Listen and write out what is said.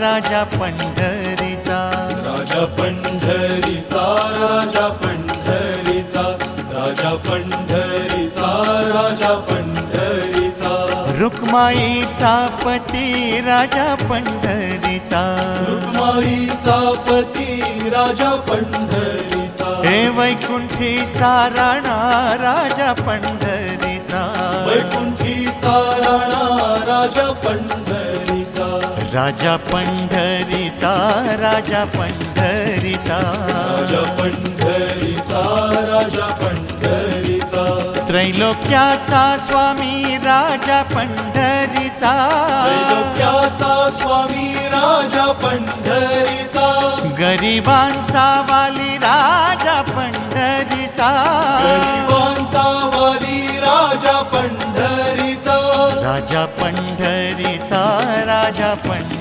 राजा पंढरीचा, राजा पंढरीचा, राजा पंढरीचा, राजा पंढरीचा, राजा पंढरीचा, रुक्माईचा पती राजा पंढरीचा, रुक्माईचा पती राजा पंढरीचा, हे वैकुंठीचा राणा राजा पंढरीचा, वैकुंठीचा राणा राजा पंढरीचा, राजा पंढरीचा, राजा पंढरीचा, राजा पंढरीचा, राजा पंढरीचा, त्रैलोक्याचा स्वामी राजा पंढरीचा, त्रैलोक्याचा स्वामी राजा पंढरीचा, गरिबांचा वाली राजा पंढरीचा, गरिबांचा वाली राजा पंढरीचा, राजा पंढरीचा, राजा पंढरीचा.